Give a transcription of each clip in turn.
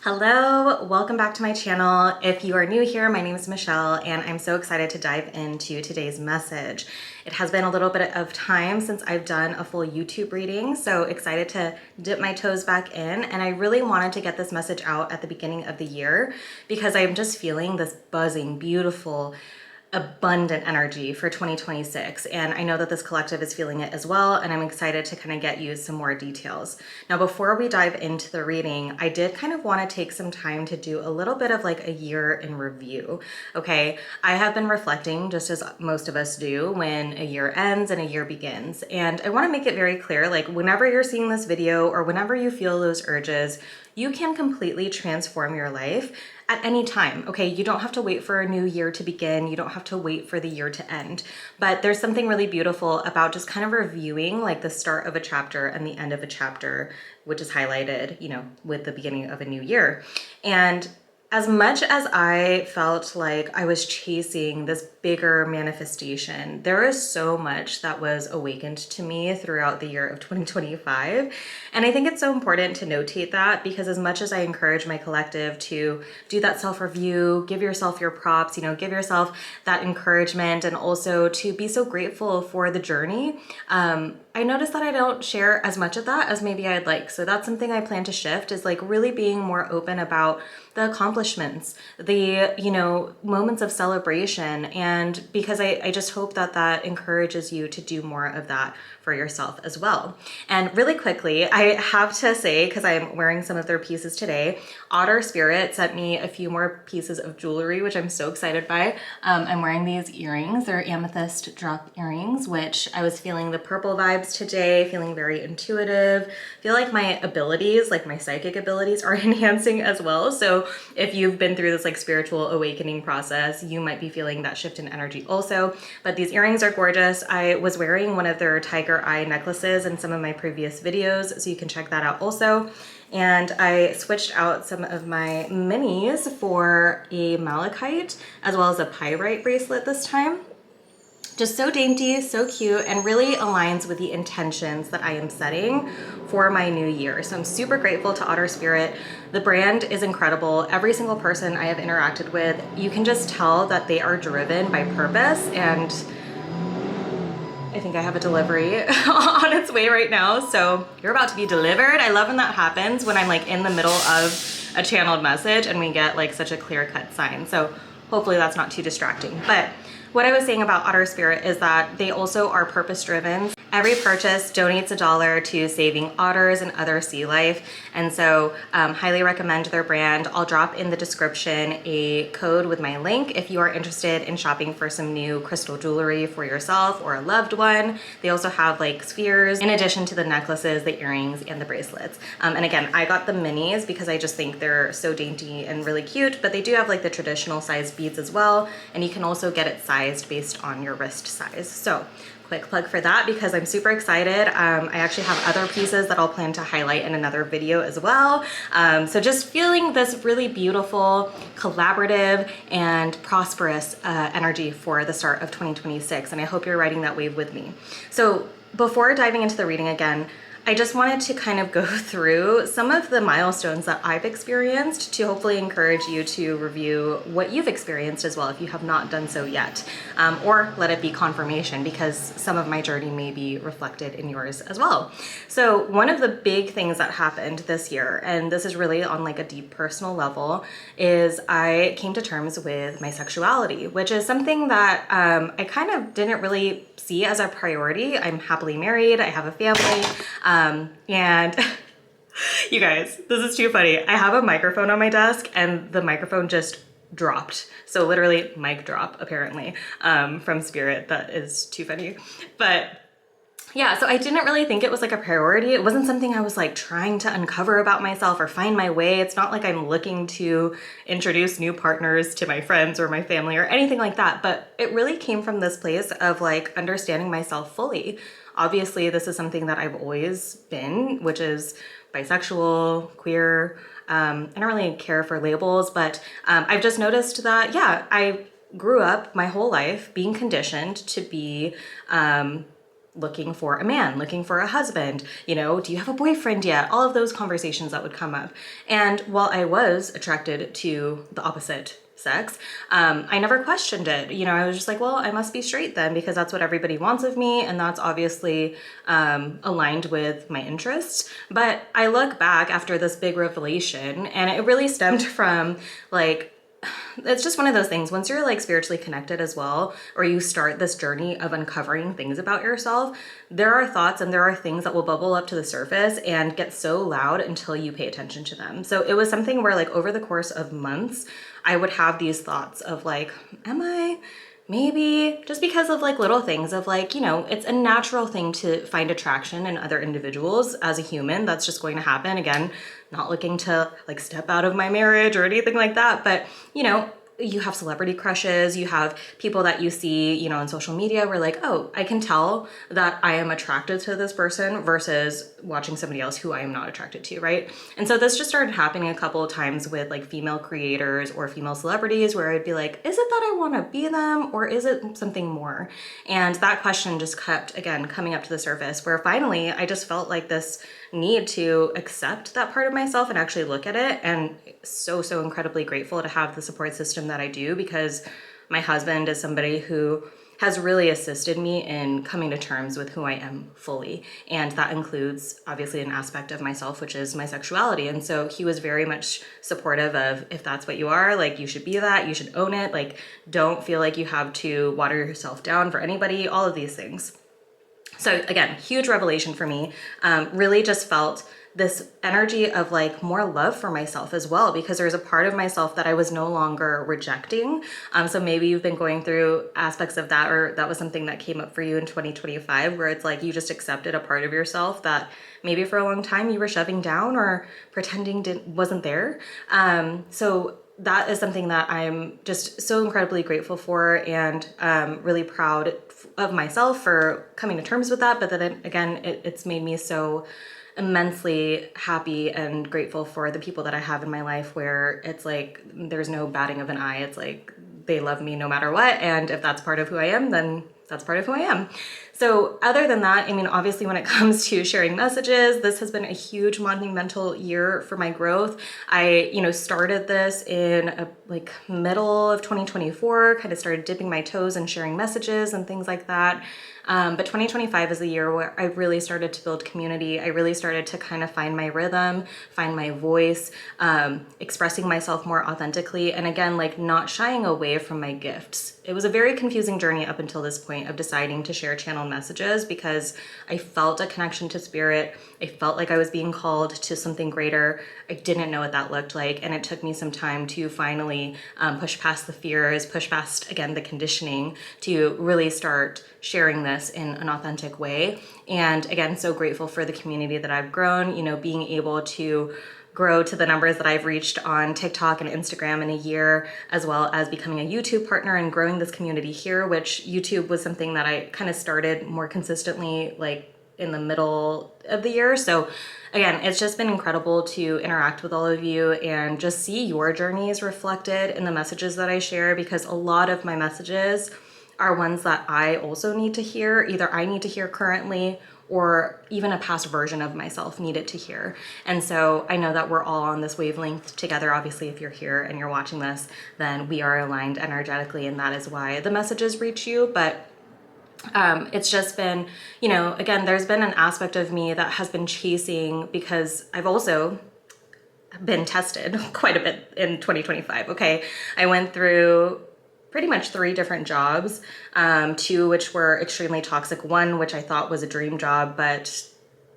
Hello, welcome back to my channel. If you are new here, my name is Michelle and I'm so excited to dive into today's message. It has been a little bit of time since I've done a full YouTube reading, so excited to dip my toes back in, and I really wanted to get this message out at the beginning of the year because I'm just feeling this buzzing, beautiful, abundant energy for 2026, and I know that this collective is feeling it as well, and I'm excited to kind of get you some more details. Now, before we dive into the reading, I did kind of want to take some time to do a little bit of like a year in review. Okay, I have been reflecting just as most of us do when a year ends and a year begins, and I want to make it very clear, like whenever you're seeing this video or whenever you feel those urges, you can completely transform your life at any time. Okay, you don't have to wait for a new year to begin. You don't have to wait for the year to end. But there's something really beautiful about just kind of reviewing like the start of a chapter and the end of a chapter, which is highlighted, with the beginning of a new year. And as much as I felt like I was chasing this bigger manifestation, there is so much that was awakened to me throughout the year of 2025. And I think it's so important to notate that, because as much as I encourage my collective to do that self-review, give yourself your props, give yourself that encouragement, and also to be so grateful for the journey, I noticed that I don't share as much of that as maybe I'd like. So that's something I plan to shift, is like really being more open about the accomplishments, the, moments of celebration. And because I just hope that that encourages you to do more of that for yourself as well. And really quickly, I have to say, because I'm wearing some of their pieces today, Otter Spirit sent me a few more pieces of jewelry, which I'm so excited by. I'm wearing these earrings. They're amethyst drop earrings, which I was feeling the purple vibes today, feeling very intuitive. Feel like my abilities, like my psychic abilities, are enhancing as well. So if you've been through this like spiritual awakening process, you might be feeling that shift in energy also. But these earrings are gorgeous. I was wearing one of their tiger eye necklaces in some of my previous videos, so you can check that out also. And I switched out some of my minis for a malachite as well as a pyrite bracelet this time. Just so dainty, so cute, and really aligns with the intentions that I am setting for my new year. So I'm super grateful to Otter Spirit. The brand is incredible. Every single person I have interacted with, you can just tell that they are driven by purpose, and I think I have a delivery on its way right now. So you're about to be delivered. I love when that happens, when I'm like in the middle of a channeled message and we get like such a clear-cut sign. So hopefully that's not too distracting. But what I was saying about Otter Spirit is that they also are purpose-driven. Every purchase donates $1 to saving otters and other sea life. And so highly recommend their brand. I'll drop in the description a code with my link if you are interested in shopping for some new crystal jewelry for yourself or a loved one. They also have like spheres in addition to the necklaces, the earrings, and the bracelets. And again, I got the minis because I just think they're so dainty and really cute, but they do have like the traditional size beads as well. And you can also get it sized based on your wrist size. So quick plug for that, because I'm super excited. I actually have other pieces that I'll plan to highlight in another video as well. So just feeling this really beautiful, collaborative, and prosperous energy for the start of 2026. And I hope you're riding that wave with me. So before diving into the reading again, I just wanted to kind of go through some of the milestones that I've experienced to hopefully encourage you to review what you've experienced as well if you have not done so yet, or let it be confirmation, because some of my journey may be reflected in yours as well. So one of the big things that happened this year, and this is really on like a deep personal level, is I came to terms with my sexuality, which is something that I kind of didn't really see as a priority. I'm happily married, I have a family, and you guys, this is too funny. I have a microphone on my desk and the microphone just dropped. So literally mic drop apparently, from Spirit. That is too funny. But yeah, so I didn't really think it was like a priority. It wasn't something I was like trying to uncover about myself or find my way. It's not like I'm looking to introduce new partners to my friends or my family or anything like that. But it really came from this place of like understanding myself fully. Obviously, this is something that I've always been, which is bisexual, queer. I don't really care for labels, but I've just noticed that, yeah, I grew up my whole life being conditioned to be looking for a man, looking for a husband, you know, do you have a boyfriend yet? All of those conversations that would come up. And while I was attracted to the opposite sex, I never questioned it. You know, I was just like, well, I must be straight then, because that's what everybody wants of me. And that's obviously aligned with my interests. But I look back after this big revelation, and it really stemmed from like, it's just one of those things. Once you're like spiritually connected as well, or you start this journey of uncovering things about yourself, there are thoughts and there are things that will bubble up to the surface and get so loud until you pay attention to them. So it was something where like over the course of months, I would have these thoughts of like, am I? Maybe, just because of like little things of like, you know, it's a natural thing to find attraction in other individuals as a human. That's just going to happen. Again, not looking to like step out of my marriage or anything like that. But, you know, you have celebrity crushes, you have people that you see, you know, on social media where like, oh, I can tell that I am attracted to this person versus watching somebody else who I am not attracted to, right? And so this just started happening a couple of times with like female creators or female celebrities where I'd be like, is it that I want to be them or is it something more? And that question just kept, again, coming up to the surface where finally I just felt like this need to accept that part of myself and actually look at it. And so incredibly grateful to have the support system that I do, because my husband is somebody who has really assisted me in coming to terms with who I am fully. And that includes obviously an aspect of myself, which is my sexuality. And so he was very much supportive of, if that's what you are, like you should be that, you should own it. Like, don't feel like you have to water yourself down for anybody, all of these things. So again, huge revelation for me. Really just felt this energy of like more love for myself as well, because there's a part of myself that I was no longer rejecting. So maybe you've been going through aspects of that, or that was something that came up for you in 2025, where it's like you just accepted a part of yourself that maybe for a long time you were shoving down or pretending wasn't there. So that is something that I'm just so incredibly grateful for, and really proud of myself for coming to terms with that. But then again, it's made me so immensely happy and grateful for the people that I have in my life, where it's like there's no batting of an eye. It's like they love me no matter what, and if that's part of who I am, then that's part of who I am. So other than that, I mean, obviously when it comes to sharing messages, this has been a huge monumental year for my growth. I, you know, started this in like middle of 2024, kind of started dipping my toes and sharing messages and things like that. But 2025 is a year where I really started to build community. I really started to kind of find my rhythm, find my voice, expressing myself more authentically. And again, like not shying away from my gifts. It was a very confusing journey up until this point of deciding to share channel messages, because I felt a connection to spirit. I felt like I was being called to something greater. I didn't know what that looked like. And it took me some time to finally push past the fears, push past, again, the conditioning to really start sharing this in an authentic way. And again, so grateful for the community that I've grown, you know, being able to grow to the numbers that I've reached on TikTok and Instagram in a year, as well as becoming a YouTube partner and growing this community here, which YouTube was something that I kind of started more consistently like in the middle of the year. So again, it's just been incredible to interact with all of you and just see your journeys reflected in the messages that I share, because a lot of my messages are ones that I also need to hear. Either I need to hear currently, or even a past version of myself needed to hear. And so I know that we're all on this wavelength together. Obviously, if you're here and you're watching this, then we are aligned energetically, and that is why the messages reach you. But it's just been, you know, again, there's been an aspect of me that has been chasing, because I've also been tested quite a bit in 2025. Okay, I went through pretty much 3 different jobs, 2 which were extremely toxic. One which I thought was a dream job, but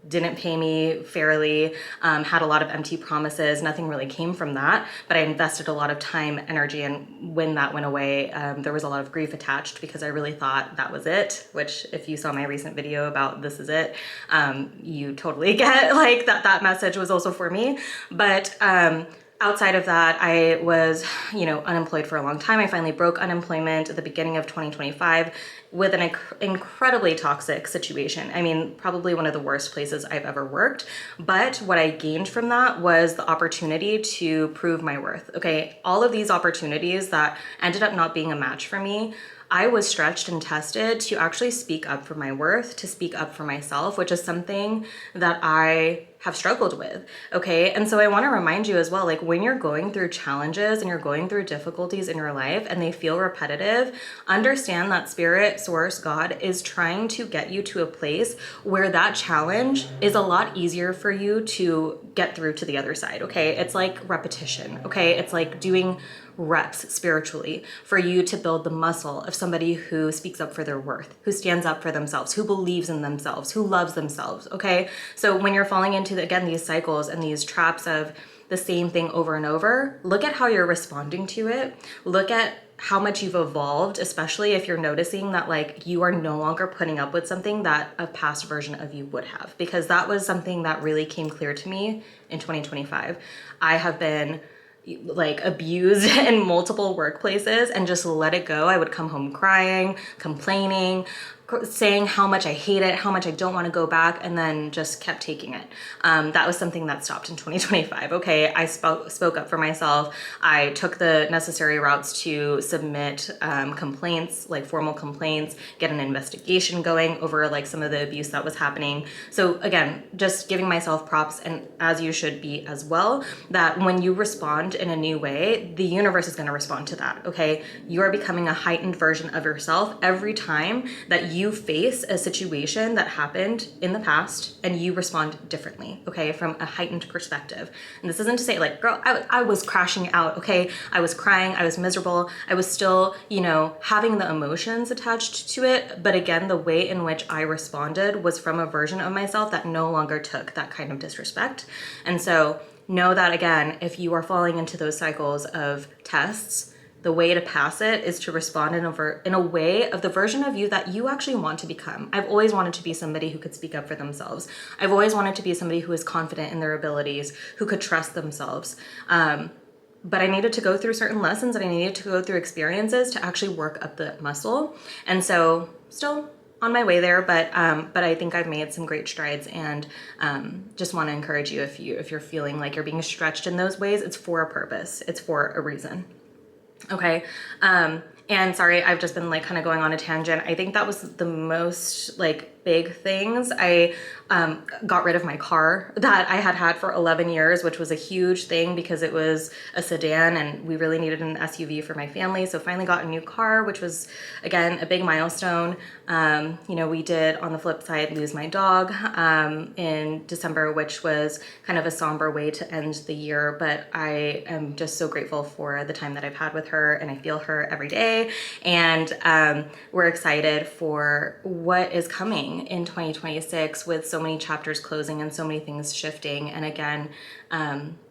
didn't pay me fairly, had a lot of empty promises. Nothing really came from that, but I invested a lot of time, energy, and when that went away, there was a lot of grief attached, because I really thought that was it, which if you saw my recent video about this is it, you totally get like that message was also for me. But outside of that, I was, you know, unemployed for a long time. I finally broke unemployment at the beginning of 2025 with an incredibly toxic situation. I mean, probably one of the worst places I've ever worked. But what I gained from that was the opportunity to prove my worth. Okay, all of these opportunities that ended up not being a match for me, I was stretched and tested to actually speak up for my worth, to speak up for myself, which is something that I have struggled with. Okay. And so I want to remind you as well, like when you're going through challenges and you're going through difficulties in your life and they feel repetitive, understand that spirit, source, God is trying to get you to a place where that challenge is a lot easier for you to get through to the other side. Okay. It's like repetition. Okay. It's like doing reps spiritually for you to build the muscle of somebody who speaks up for their worth, who stands up for themselves, who believes in themselves, who loves themselves. Okay. So when you're falling into, again, these cycles and these traps of the same thing over and over, look at how you're responding to it. Look at how much you've evolved, especially if you're noticing that like you are no longer putting up with something that a past version of you would have, because that was something that really came clear to me in 2025. I have been like abused in multiple workplaces and just let it go. I would come home crying, complaining, saying how much I hate it, how much I don't want to go back, and then just kept taking it. That was something that stopped in 2025. Okay, I spoke up for myself. I took the necessary routes to submit complaints, like formal complaints, get an investigation going over like some of the abuse that was happening. So again, just giving myself props, and as you should be as well, that when you respond in a new way, the universe is going to respond to that. Okay, you are becoming a heightened version of yourself every time that you face a situation that happened in the past and you respond differently, okay, from a heightened perspective. And this isn't to say like, girl, I was crashing out, okay? I was crying, I was miserable, I was still, you know, having the emotions attached to it. But again, the way in which I responded was from a version of myself that no longer took that kind of disrespect. And so know that, again, if you are falling into those cycles of tests, the way to pass it is to respond in a way of the version of you that you actually want to become. I've always wanted to be somebody who could speak up for themselves. I've always wanted to be somebody who is confident in their abilities, who could trust themselves. But I needed to go through certain lessons and I needed to go through experiences to actually work up the muscle. And so still on my way there, but I think I've made some great strides, and just want to encourage you, if you're feeling like you're being stretched in those ways, it's for a purpose. It's for a reason. Okay. And sorry, I've just been like kind of going on a tangent. I think that was the most like big things. I got rid of my car that I had for 11 years, which was a huge thing because it was a sedan and we really needed an SUV for my family. So finally got a new car, which was, again, a big milestone. You know, we did, on the flip side, lose my dog in December, which was kind of a somber way to end the year. But I am just so grateful for the time that I've had with her, and I feel her every day. And we're excited for what is coming in 2026 with so many chapters closing and so many things shifting. And again,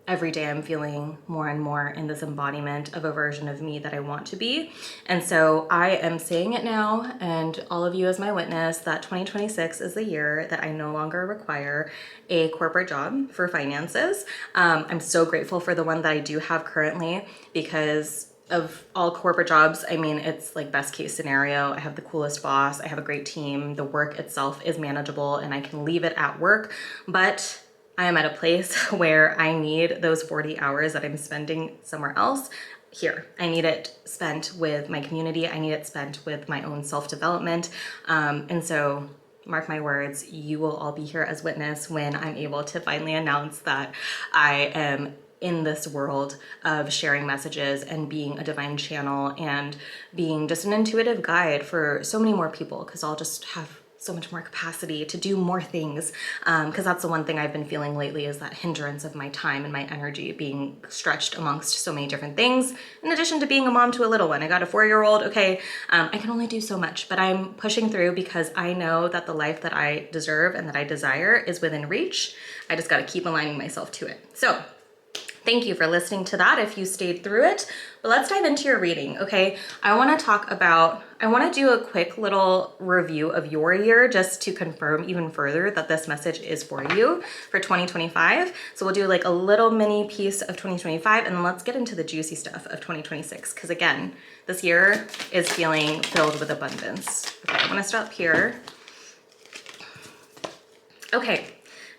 every day I'm feeling more and more in this embodiment of a version of me that I want to be. And so I am saying it now, and all of you as my witness, that 2026 is the year that I no longer require a corporate job for finances. I'm so grateful for the one that I do have currently, because of all corporate jobs, I mean, it's like best case scenario. I have the coolest boss, I have a great team, the work itself is manageable, and I can leave it at work. But I am at a place where I need those 40 hours that I'm spending somewhere else here. I need it spent with my community. I need it spent with my own self-development. And so mark my words, you will all be here as witness when I'm able to finally announce that I am in this world of sharing messages and being a divine channel and being just an intuitive guide for so many more people, because I'll just have so much more capacity to do more things, because that's the one thing I've been feeling lately, is that hindrance of my time and my energy being stretched amongst so many different things. In addition to being a mom to a little one, I got a 4-year-old. Okay, I can only do so much, but I'm pushing through because I know that the life that I deserve and that I desire is within reach. I just got to keep aligning myself to it. So thank you for listening to that if you stayed through it. But let's dive into your reading, okay? I want to do a quick little review of your year just to confirm even further that this message is for you for 2025. So we'll do like a little mini piece of 2025, and then let's get into the juicy stuff of 2026. Because again, this year is feeling filled with abundance. Okay, I'm gonna stop here. Okay.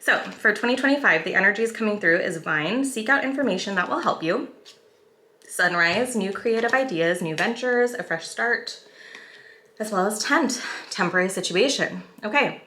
So for 2025, the energies coming through is Vine, seek out information that will help you. Sunrise, new creative ideas, new ventures, a fresh start. as well as tent, temporary situation. Okay.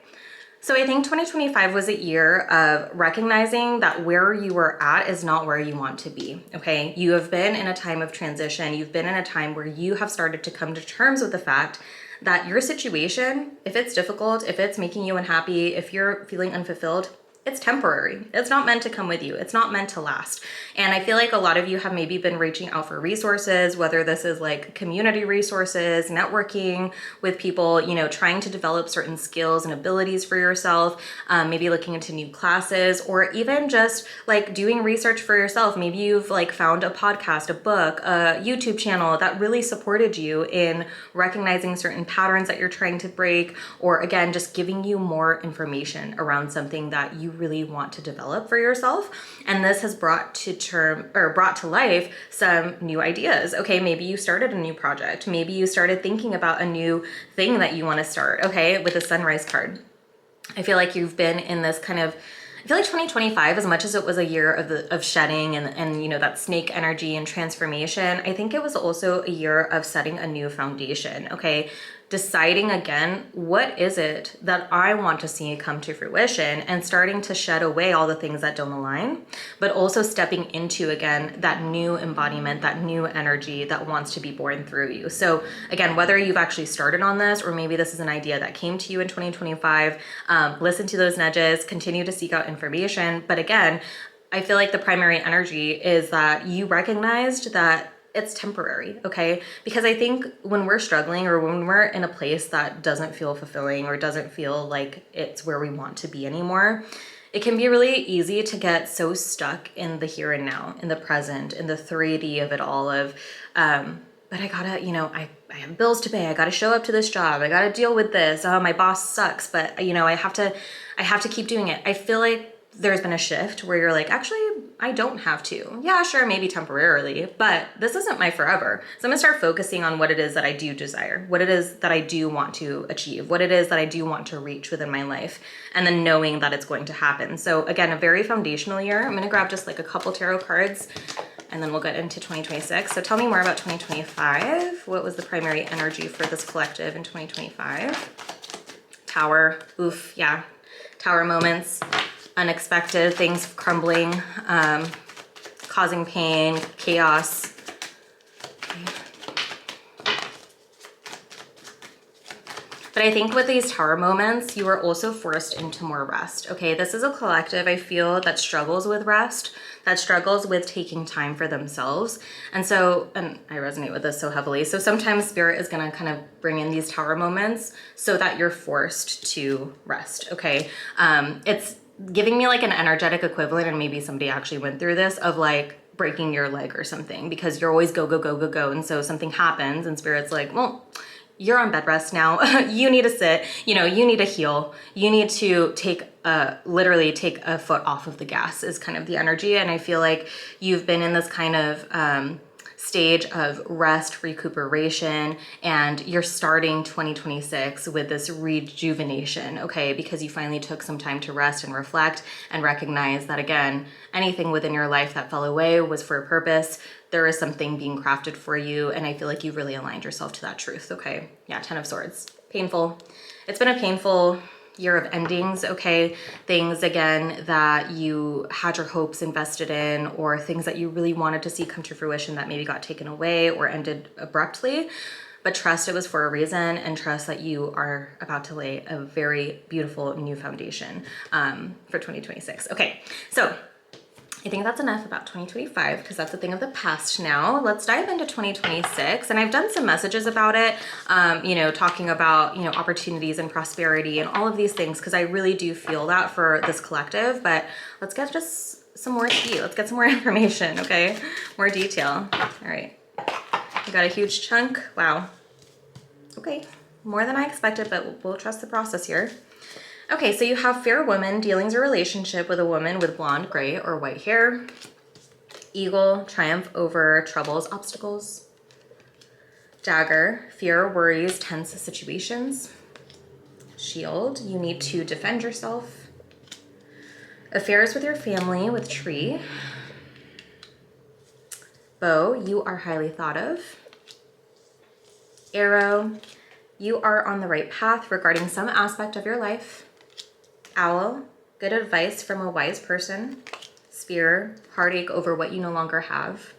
So I think 2025 was a year of recognizing that where you were at is not where you want to be, okay? You have been in a time of transition. You've been in a time where you have started to come to terms with the fact that your situation, if it's difficult, if it's making you unhappy, if you're feeling unfulfilled, it's temporary. It's not meant to come with you. It's not meant to last. And I feel like a lot of you have maybe been reaching out for resources, whether this is like community resources, networking with people, you know, trying to develop certain skills and abilities for yourself, maybe looking into new classes, or even just like doing research for yourself. Maybe you've like found a podcast, a book, a YouTube channel that really supported you in recognizing certain patterns that you're trying to break, or again, just giving you more information around something that you really want to develop for yourself. And this has brought to life some new ideas. Okay, maybe you started a new project. Maybe you started thinking about a new thing that you want to start, okay, with the sunrise card. I feel like you've been in this kind of, I feel like 2025, as much as it was a year of shedding and you know, that snake energy and transformation, I think it was also a year of setting a new foundation, okay? Deciding again, what is it that I want to see come to fruition, and starting to shed away all the things that don't align, but also stepping into, again, that new embodiment, that new energy that wants to be born through you. So again, whether you've actually started on this, or maybe this is an idea that came to you in 2025, listen to those nudges, continue to seek out information. But again, I feel like the primary energy is that you recognized that it's temporary, okay? Because I think when we're struggling, or when we're in a place that doesn't feel fulfilling, or doesn't feel like it's where we want to be anymore, it can be really easy to get so stuck in the here and now, in the present, in the 3D of it all of, but I gotta, you know, I have bills to pay. I gotta show up to this job. I gotta deal with this. Oh, my boss sucks, but you know, I have to keep doing it. I feel like there's been a shift where you're like, actually, I don't have to. Yeah, sure, maybe temporarily, but this isn't my forever. So I'm gonna start focusing on what it is that I do desire, what it is that I do want to achieve, what it is that I do want to reach within my life, and then knowing that it's going to happen. So again, a very foundational year. I'm gonna grab just like a couple tarot cards, and then we'll get into 2026. So tell me more about 2025. What was the primary energy for this collective in 2025? Tower, oof, yeah. Tower moments, unexpected things crumbling, causing pain, chaos. But I think with these tower moments, you are also forced into more rest, okay? This is a collective, I feel, that struggles with rest, that struggles with taking time for themselves. And so, and I resonate with this so heavily. So sometimes spirit is gonna kind of bring in these tower moments so that you're forced to rest, okay? It's giving me like an energetic equivalent, and maybe somebody actually went through this, of like breaking your leg or something, because you're always go, go, go, go, go. And so something happens and spirit's like, well, you're on bed rest now. You need to sit, you know, you need to heal. You need to literally take a foot off of the gas is kind of the energy. And I feel like you've been in this kind of stage of rest, recuperation, and you're starting 2026 with this rejuvenation, okay? Because you finally took some time to rest and reflect and recognize that, again, anything within your life that fell away was for a purpose. There is something being crafted for you, and I feel like you've really aligned yourself to that truth, okay? Yeah, 10 of Swords. Painful. It's been a painful year of endings, okay? Things, again, that you had your hopes invested in, or things that you really wanted to see come to fruition that maybe got taken away or ended abruptly. But trust it was for a reason, and trust that you are about to lay a very beautiful new foundation for 2026. Okay, so I think that's enough about 2025, because that's a thing of the past now. Let's dive into 2026. And I've done some messages about it, you know, talking about, you know, opportunities and prosperity and all of these things, because I really do feel that for this collective. But let's get just some more tea. Let's get some more information, okay? More detail. All right. We got a huge chunk. Wow. Okay. More than I expected, but we'll trust the process here. Okay, so you have fair woman, dealings or relationship with a woman with blonde, gray, or white hair. Eagle, triumph over troubles, obstacles. Dagger, fear, worries, tense situations. Shield, you need to defend yourself. Affairs with your family with tree. Bow, you are highly thought of. Arrow, you are on the right path regarding some aspect of your life. Owl, good advice from a wise person. Spear, heartache over what you no longer have.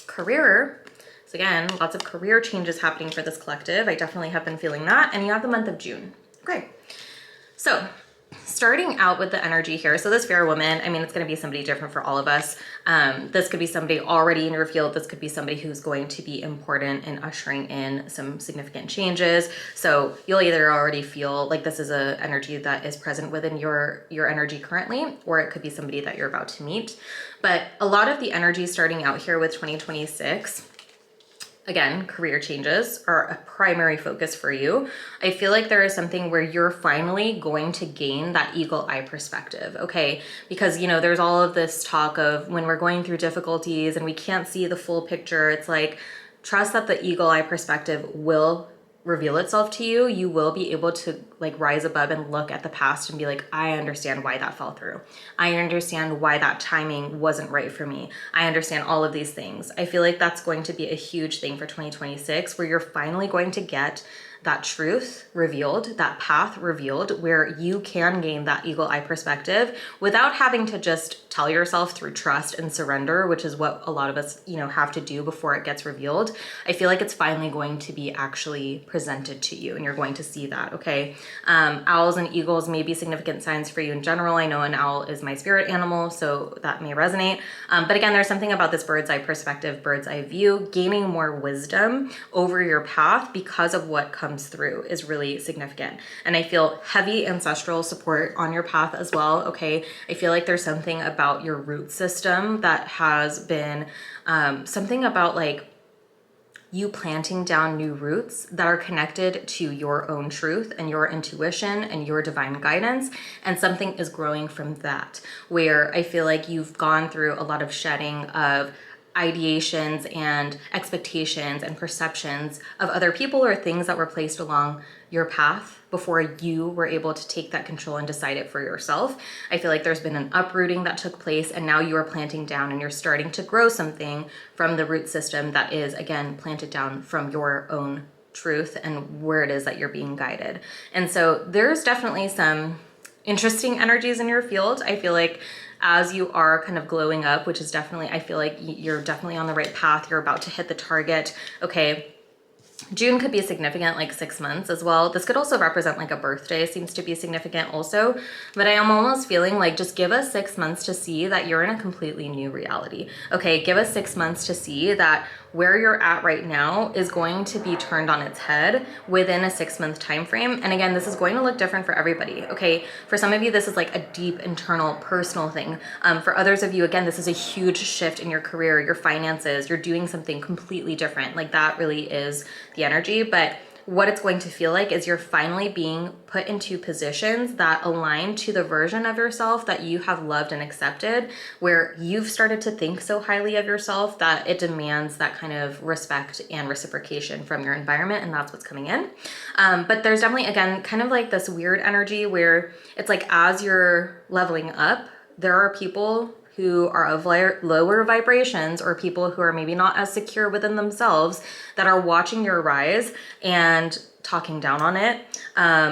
Career, so again, lots of career changes happening for this collective. I definitely have been feeling that. And you have the month of June. Okay, so starting out with the energy here. So this fair woman, I mean, it's going to be somebody different for all of us. This could be somebody already in your field. This could be somebody who's going to be important in ushering in some significant changes. So you'll either already feel like this is a energy that is present within your energy currently, or it could be somebody that you're about to meet. But a lot of the energy starting out here with 2026, again, career changes are a primary focus for you. I feel like there is something where you're finally going to gain that eagle eye perspective, okay? Because, you know, there's all of this talk of when we're going through difficulties and we can't see the full picture, it's like, trust that the eagle eye perspective will reveal itself to you. You will be able to like rise above and look at the past and be like, I understand why that fell through. I understand why that timing wasn't right for me. I understand all of these things. I feel like that's going to be a huge thing for 2026, where you're finally going to get that truth revealed, that path revealed, where you can gain that eagle eye perspective without having to just tell yourself through trust and surrender, which is what a lot of us, you know, have to do before it gets revealed. I feel like it's finally going to be actually presented to you and you're going to see that, okay? Owls and eagles may be significant signs for you in general. I know an owl is my spirit animal, so that may resonate. But again, there's something about this bird's eye perspective, bird's eye view, gaining more wisdom over your path because of what comes through is really significant. And I feel heavy ancestral support on your path as well, okay? I feel like there's something about your root system that has been something about like you planting down new roots that are connected to your own truth and your intuition and your divine guidance. And something is growing from that, where I feel like you've gone through a lot of shedding of ideations and expectations and perceptions of other people or things that were placed along your path before you were able to take that control and decide it for yourself. I feel like there's been an uprooting that took place, and now you are planting down and you're starting to grow something from the root system that is, again, planted down from your own truth and where it is that you're being guided. And so there's definitely some interesting energies in your field. I feel like as you are kind of glowing up, which is definitely, I feel like you're definitely on the right path. You're about to hit the target. Okay. June could be significant, like 6 months as well. This could also represent like a birthday, seems to be significant also. But I am almost feeling like just give us 6 months to see that you're in a completely new reality. Okay, give us 6 months to see that where you're at right now is going to be turned on its head within a 6-month time frame. And again, this is going to look different for everybody. Okay, for some of you, this is like a deep internal personal thing. For others of you, again, this is a huge shift in your career, your finances. You're doing something completely different. Like that really is the energy. But what it's going to feel like is you're finally being put into positions that align to the version of yourself that you have loved and accepted, where you've started to think so highly of yourself that it demands that kind of respect and reciprocation from your environment, and that's what's coming in. But there's definitely, again, kind of like this weird energy where it's like as you're leveling up, there are people who are of lower vibrations or people who are maybe not as secure within themselves that are watching your rise and talking down on it,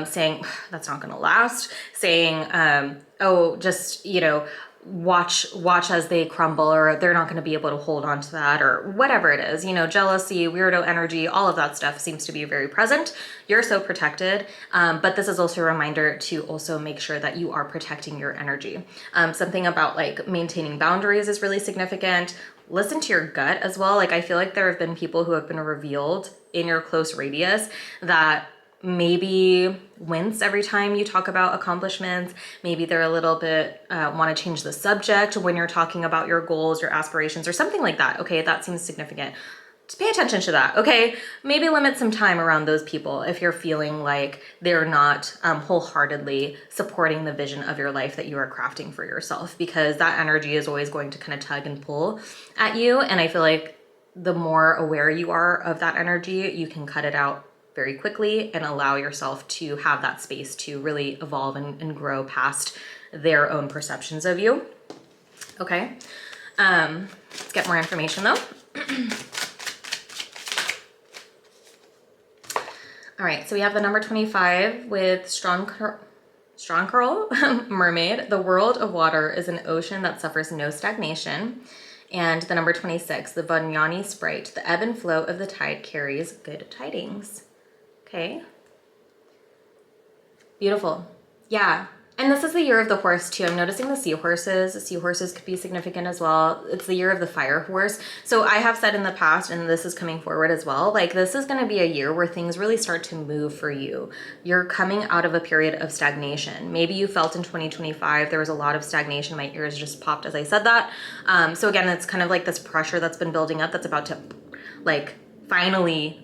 saying, that's not gonna last, saying, oh, just, you know, watch as they crumble, or they're not going to be able to hold on to that, or whatever it is, you know, jealousy, weirdo energy, all of that stuff seems to be very present. You're so protected. But this is also a reminder to also make sure that you are protecting your energy. Something about like maintaining boundaries is really significant. Listen to your gut as well. Like I feel like there have been people who have been revealed in your close radius that maybe wince every time you talk about accomplishments. Maybe they're a little bit want to change the subject when you're talking about your goals, your aspirations, or something like that. Okay, that seems significant. Just pay attention to that, okay? Maybe limit some time around those people if you're feeling like they're not wholeheartedly supporting the vision of your life that you are crafting for yourself, because that energy is always going to kind of tug and pull at you. And I feel like the more aware you are of that energy, you can cut it out very quickly and allow yourself to have that space to really evolve and grow past their own perceptions of you. Okay, let's get more information though. All right, so we have the number 25 with strong curl mermaid. The world of water is an ocean that suffers no stagnation. And the number 26, the Vanyani sprite. The ebb and flow of the tide carries good tidings. Okay. Beautiful. Yeah. And this is the year of the horse too. I'm noticing the seahorses. Seahorses could be significant as well. It's the year of the fire horse. So I have said in the past, and this is coming forward as well, like this is going to be a year where things really start to move for you. You're coming out of a period of stagnation. Maybe you felt in 2025 there was a lot of stagnation. My ears just popped as I said that. So again, it's kind of like this pressure that's been building up that's about to like finally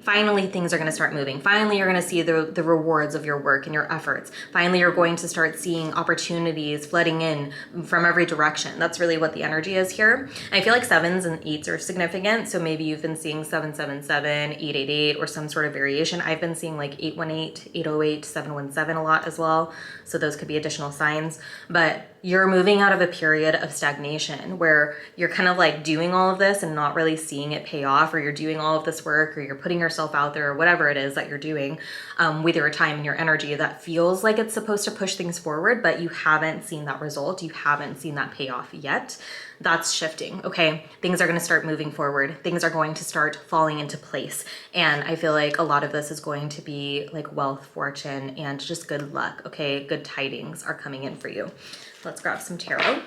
things are going to start moving. Finally, you're going to see the rewards of your work and your efforts. Finally, you're going to start seeing opportunities flooding in from every direction. That's really what the energy is here. And I feel like 7s and 8s are significant. So maybe you've been seeing 777, 888, or some sort of variation. I've been seeing like 818, 808, 717 a lot as well. So those could be additional signs. But you're moving out of a period of stagnation where you're kind of like doing all of this and not really seeing it pay off, or you're doing all of this work, or you're putting yourself out there, or whatever it is that you're doing with your time and your energy that feels like it's supposed to push things forward, but you haven't seen that result. You haven't seen that payoff yet. That's shifting, okay? Things are gonna start moving forward. Things are going to start falling into place. And I feel like a lot of this is going to be like wealth, fortune, and just good luck, okay? Good tidings are coming in for you. Let's grab some tarot.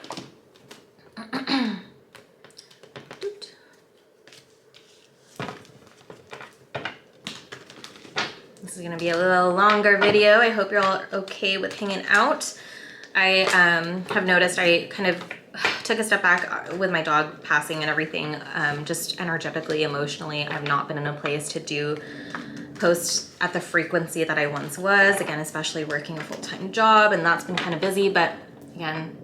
This is gonna be a little longer video. I hope you're all okay with hanging out. I have noticed I kind of took a step back with my dog passing and everything, just energetically, emotionally. I've not been in a place to do posts at the frequency that I once was, again, especially working a full-time job, and that's been kind of busy, but again,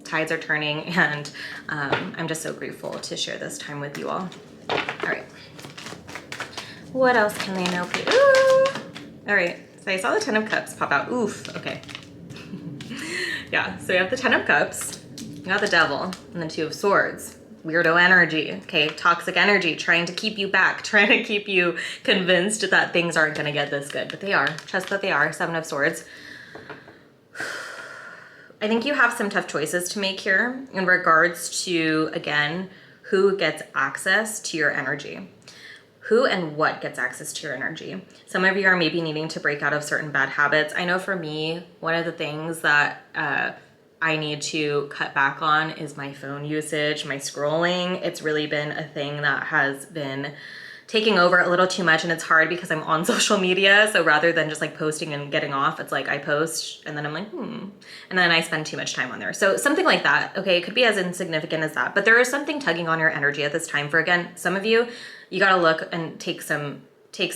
tides are turning, and I'm just so grateful to share this time with you all. All right. What else can they know? Ooh. All right. So I saw the 10 of Cups pop out. Oof. Okay. Yeah. So we have the 10 of Cups. You got the Devil and the 2 of Swords. Weirdo energy. Okay. Toxic energy trying to keep you back, trying to keep you convinced that things aren't going to get this good, but they are. Trust that they are. 7 of Swords. I think you have some tough choices to make here in regards to, again, who gets access to your energy. Who and what gets access to your energy. Some of you are maybe needing to break out of certain bad habits. I know for me, one of the things that I need to cut back on is my phone usage, my scrolling. It's really been a thing that has been taking over a little too much, and it's hard because I'm on social media. So rather than just like posting and getting off, it's like I post and then I'm like, and then I spend too much time on there. So something like that, okay, it could be as insignificant as that, but there is something tugging on your energy at this time. For again, some of you, you gotta look and take some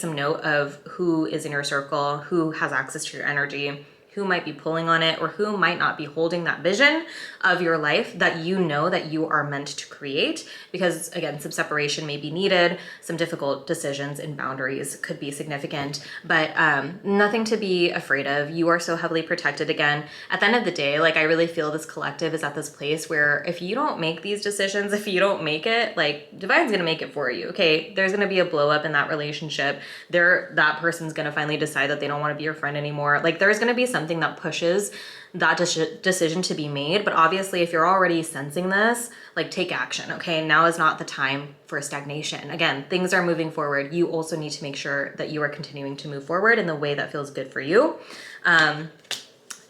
note of who is in your circle, who has access to your energy, who might be pulling on it, or who might not be holding that vision of your life that you know that you are meant to create. Because again, some separation may be needed, some difficult decisions and boundaries could be significant, but nothing to be afraid of. You are so heavily protected. Again, at the end of the day, like I really feel this collective is at this place where if you don't make these decisions, if you don't make it, like Divine's gonna make it for you, okay? There's gonna be a blow up in that relationship. That person's gonna finally decide that they don't wanna be your friend anymore. Like there's gonna be something that pushes that decision to be made. But obviously if you're already sensing this, like take action, okay? Now is not the time for stagnation. Again, things are moving forward. You also need to make sure that you are continuing to move forward in the way that feels good for you.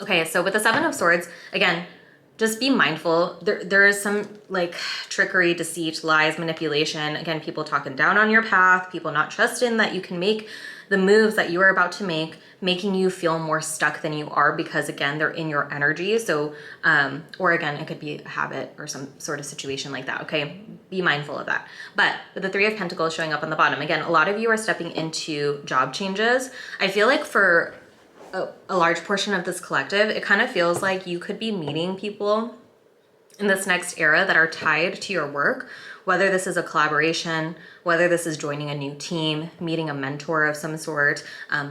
Okay, so with the 7 of Swords, again, just be mindful. There is some like trickery, deceit, lies, manipulation. Again, people talking down on your path, people not trusting that you can make the moves that you are about to make, making you feel more stuck than you are because again, they're in your energy. So, or again, it could be a habit or some sort of situation like that. Okay. Be mindful of that. But with the 3 of Pentacles showing up on the bottom, again, a lot of you are stepping into job changes. I feel like for a large portion of this collective, it kind of feels like you could be meeting people in this next era that are tied to your work, whether this is a collaboration, whether this is joining a new team, meeting a mentor of some sort,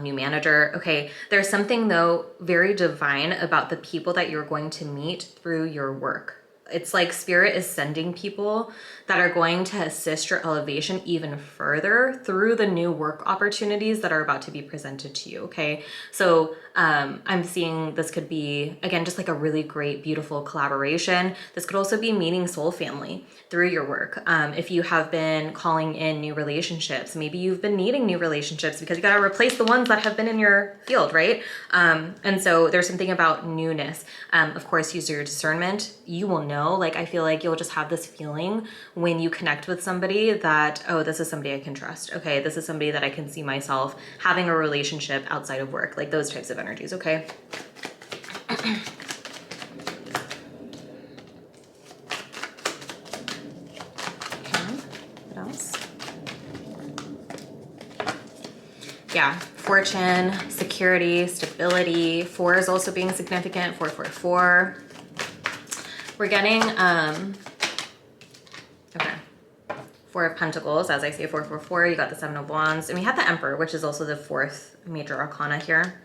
new manager. Okay, there's something though very divine about the people that you're going to meet through your work. It's like spirit is sending people that are going to assist your elevation even further through the new work opportunities that are about to be presented to you, okay? So I'm seeing this could be, again, just like a really great, beautiful collaboration. This could also be meeting soul family through your work. If you have been calling in new relationships, maybe you've been needing new relationships because you got to replace the ones that have been in your field, right? And so there's something about newness. Of course, use your discernment. You will know, like, I feel like you'll just have this feeling when you connect with somebody that, oh, this is somebody I can trust. Okay, this is somebody that I can see myself having a relationship outside of work, like those types of energies, okay? Okay, what else? Yeah, fortune, security, stability. 4 is also being significant, 444. We're getting, okay, 4 of Pentacles, as I say, 444. You got the 7 of Wands, and we have the Emperor, which is also the 4th major arcana here.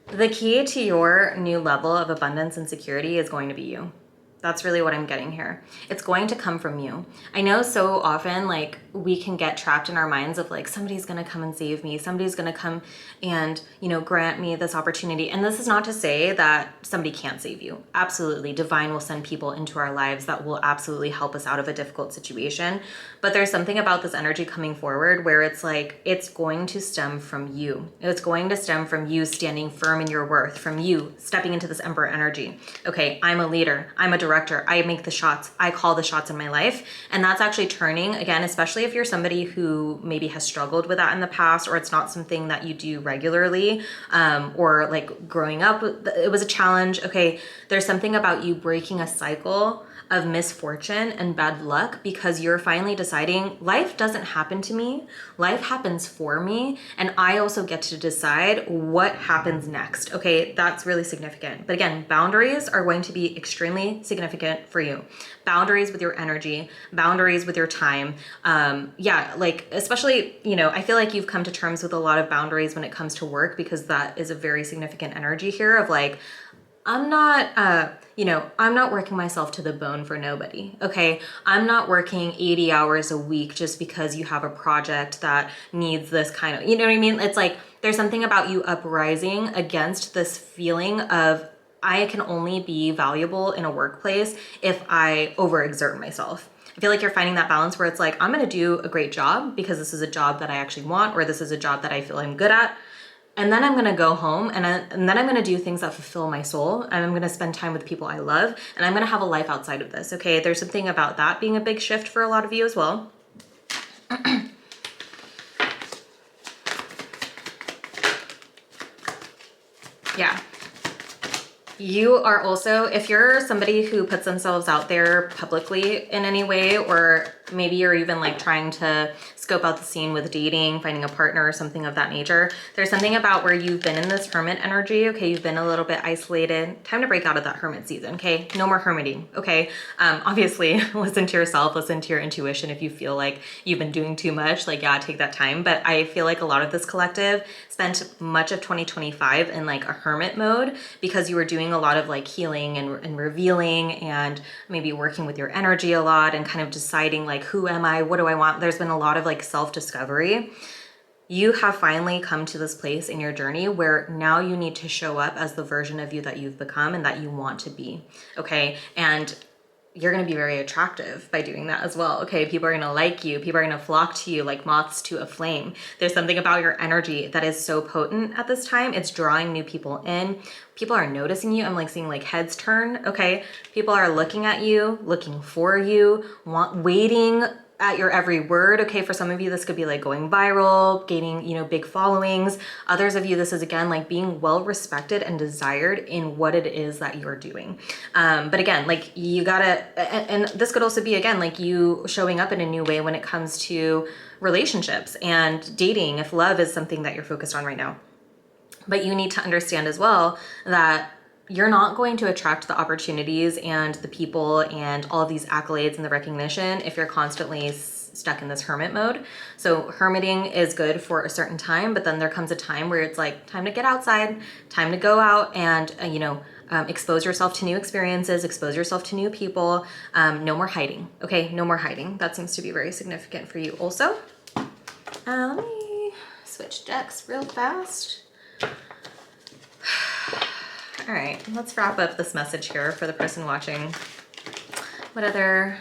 The key to your new level of abundance and security is going to be you. That's really what I'm getting here. It's going to come from you. I know so often, like, we can get trapped in our minds of like, somebody's gonna come and save me. Somebody's gonna come and, you know, grant me this opportunity. And this is not to say that somebody can't save you. Absolutely. Divine will send people into our lives that will absolutely help us out of a difficult situation. But there's something about this energy coming forward where it's like, it's going to stem from you. It's going to stem from you standing firm in your worth, from you stepping into this Emperor energy. Okay, I'm a leader. I'm a director. I make the shots. I call the shots in my life. And that's actually turning, again, especially if you're somebody who maybe has struggled with that in the past, or it's not something that you do regularly, or like growing up, it was a challenge. Okay, there's something about you breaking a cycle of misfortune and bad luck because you're finally deciding life doesn't happen to me, life happens for me, and I also get to decide what happens next. Okay, that's really significant. But again, boundaries are going to be extremely significant for you. Boundaries with your energy, boundaries with your time. Yeah, like especially, you know, I feel like you've come to terms with a lot of boundaries when it comes to work, because that is a very significant energy here of like, I'm not, you know, I'm not working myself to the bone for nobody, okay? I'm not working 80 hours a week just because you have a project that needs this kind of, you know what I mean? It's like, there's something about you uprising against this feeling of, I can only be valuable in a workplace if I overexert myself. I feel like you're finding that balance where it's like, I'm gonna do a great job because this is a job that I actually want, or this is a job that I feel I'm good at. And then I'm gonna go home and then I'm gonna do things that fulfill my soul, and I'm gonna spend time with people I love, and I'm gonna have a life outside of this, okay? There's something about that being a big shift for a lot of you as well. Yeah. You are also, if you're somebody who puts themselves out there publicly in any way, or maybe you're even like trying to scope out the scene with dating, finding a partner or something of that nature, there's something about where you've been in this hermit energy, okay? You've been a little bit isolated. Time to break out of that hermit season, okay? No more hermiting, okay? Obviously, listen to yourself, listen to your intuition. If you feel like you've been doing too much, like, yeah, take that time. But I feel like a lot of this collective spent much of 2025 in like a hermit mode because you were doing a lot of like healing and revealing, and maybe working with your energy a lot and kind of deciding like, who am I? What do I want? There's been a lot of like self-discovery. You have finally come to this place in your journey where now you need to show up as the version of you that you've become and that you want to be, okay? And you're going to be very attractive by doing that as well, okay? People are going to like you. People are going to flock to you like moths to a flame. There's something about your energy that is so potent at this time. It's drawing new people in. People are noticing you. I'm like seeing like heads turn, okay? People are looking at you, looking for you, waiting at your every word, okay? For some of you, this could be like going viral, gaining, you know, big followings. Others of you, this is again, like being well respected and desired in what it is that you're doing. But again, like you gotta, and this could also be again, like you showing up in a new way when it comes to relationships and dating, if love is something that you're focused on right now. But you need to understand as well that you're not going to attract the opportunities and the people and all of these accolades and the recognition if you're constantly stuck in this hermit mode. So hermiting is good for a certain time, but then there comes a time where it's like time to get outside, time to go out and, you know, expose yourself to new experiences, expose yourself to new people. No more hiding, okay? No more hiding. That seems to be very significant for you also. Let me switch decks real fast. All right, let's wrap up this message here for the person watching. What other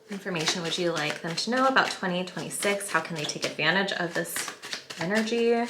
information would you like them to know about 2026? How can they take advantage of this energy?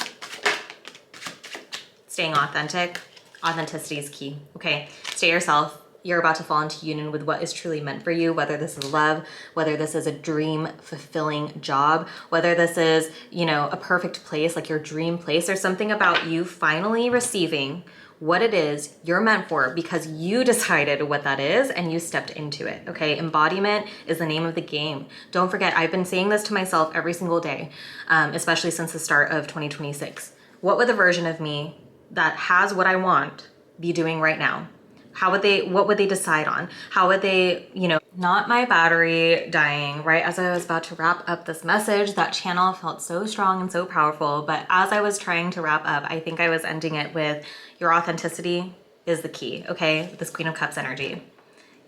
Staying authentic. Authenticity is key, okay? Stay yourself. You're about to fall into union with what is truly meant for you, whether this is love, whether this is a dream fulfilling job, whether this is, you know, a perfect place, like your dream place. There's something about you finally receiving what it is you're meant for because you decided what that is and you stepped into it, okay? Embodiment is the name of the game. Don't forget, I've been saying this to myself every single day, especially since the start of 2026. What would the version of me that has what I want be doing right now? What would they decide on? How would they, you know, not my battery dying, right? As I was about to wrap up this message, that channel felt so strong and so powerful. But as I was trying to wrap up, I think I was ending it with your authenticity is the key, okay? This Queen of Cups energy.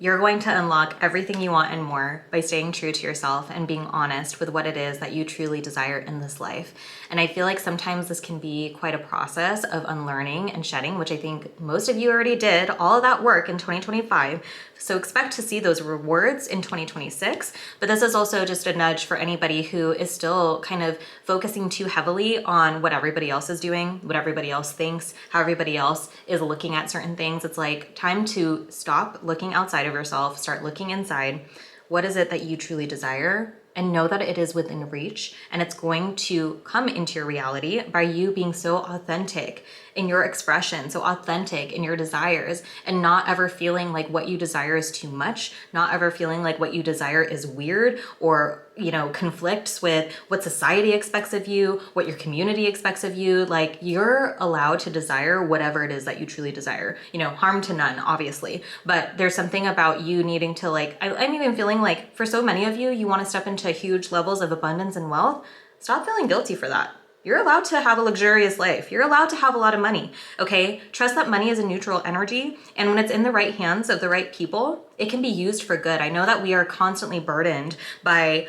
You're going to unlock everything you want and more by staying true to yourself and being honest with what it is that you truly desire in this life. And I feel like sometimes this can be quite a process of unlearning and shedding, which I think most of you already did all of that work in 2025. So expect to see those rewards in 2026. But this is also just a nudge for anybody who is still kind of focusing too heavily on what everybody else is doing, what everybody else thinks, how everybody else is looking at certain things. It's like time to stop looking outside of yourself, start looking inside. What is it that you truly desire? And know that it is within reach, and it's going to come into your reality by you being so authentic in your expression, so authentic in your desires, and not ever feeling like what you desire is too much, not ever feeling like what you desire is weird or, you know, conflicts with what society expects of you, what your community expects of you. Like, you're allowed to desire whatever it is that you truly desire, you know, harm to none, obviously. But there's something about you needing to, like, I'm even feeling like for so many of you, you want to step into huge levels of abundance and wealth. Stop feeling guilty for that. You're allowed to have a luxurious life. You're allowed to have a lot of money, okay? Trust that money is a neutral energy, and when it's in the right hands of the right people, it can be used for good. I know that we are constantly burdened by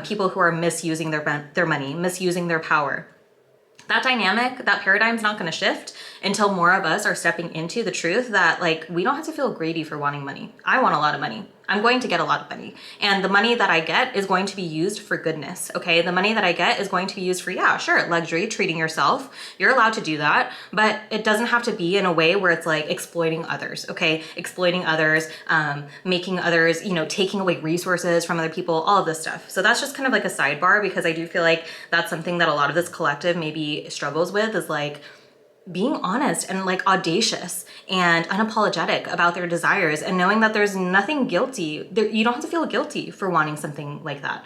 people who are misusing their money, misusing their power. That dynamic, that paradigm's not going to shift until more of us are stepping into the truth that, like, we don't have to feel greedy for wanting money. I want a lot of money. I'm going to get a lot of money. And the money that I get is going to be used for goodness, okay? The money that I get is going to be used for, yeah, sure, luxury, treating yourself. You're allowed to do that, but it doesn't have to be in a way where it's like exploiting others, okay? Exploiting others, making others, you know, taking away resources from other people, all of this stuff. So that's just kind of like a sidebar, because I do feel like that's something that a lot of this collective maybe struggles with, is like being honest and like audacious and unapologetic about their desires, and knowing that there's nothing guilty there. You don't have to feel guilty for wanting something like that,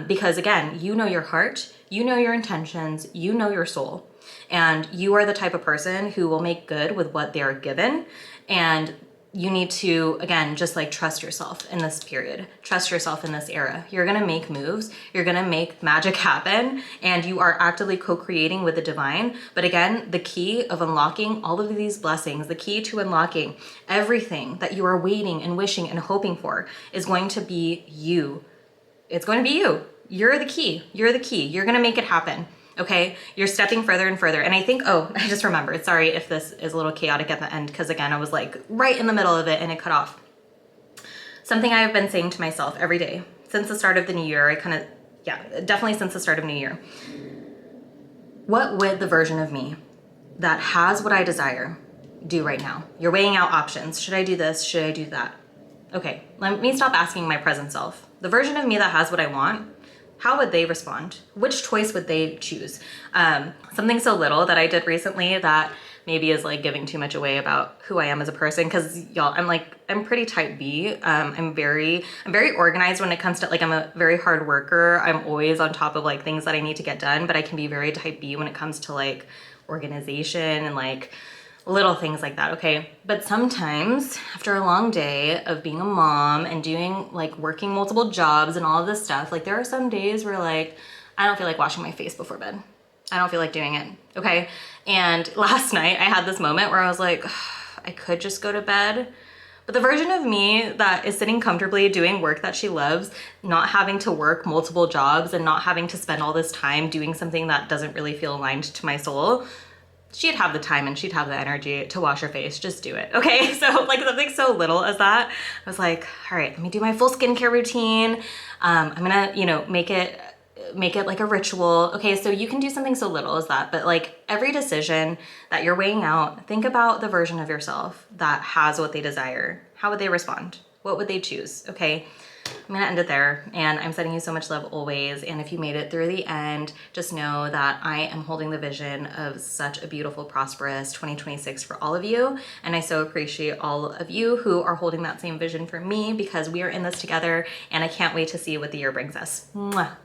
because again, you know your heart, you know your intentions, you know your soul, and you are the type of person who will make good with what they're given. And you need to, again, just like trust yourself in this period, trust yourself in this era. You're gonna make moves, you're gonna make magic happen, and you are actively co-creating with the divine. But again, the key of unlocking all of these blessings, the key to unlocking everything that you are waiting and wishing and hoping for, is going to be you. It's going to be you. You're the key. You're the key. You're gonna make it happen. Okay, you're stepping further and further. And I think, oh, I just remembered, sorry if this is a little chaotic at the end, because again, I was like right in the middle of it and it cut off. Something I have been saying to myself every day since the start of the new year, definitely since the start of new year. What would the version of me that has what I desire do right now? You're weighing out options. Should I do this? Should I do that? Okay, let me stop asking my present self. The version of me that has what I want, how would they respond? Which choice would they choose? Something so little that I did recently that maybe is like giving too much away about who I am as a person, because y'all, I'm pretty type B. I'm very organized when it comes to, like, I'm a very hard worker. I'm always on top of like things that I need to get done, but I can be very type B when it comes to like organization and like little things like that, okay? But sometimes after a long day of being a mom and doing like working multiple jobs and all of this stuff, like there are some days where like I don't feel like washing my face before bed. I don't feel like doing it, okay? And last night I had this moment where I was like, I could just go to bed. But the version of me that is sitting comfortably doing work that she loves, not having to work multiple jobs and not having to spend all this time doing something that doesn't really feel aligned to my soul, she'd have the time and she'd have the energy to wash her face. Just do it, okay? So like something so little as that, I was like, all right, let me do my full skincare routine. I'm gonna, you know, make it like a ritual. Okay, so you can do something so little as that, but like every decision that you're weighing out, think about the version of yourself that has what they desire. How would they respond? What would they choose? Okay, I'm gonna end it there, and I'm sending you so much love always. And if you made it through the end, just know that I am holding the vision of such a beautiful, prosperous 2026 for all of you. And I so appreciate all of you who are holding that same vision for me, because we are in this together, and I can't wait to see what the year brings us. Mwah.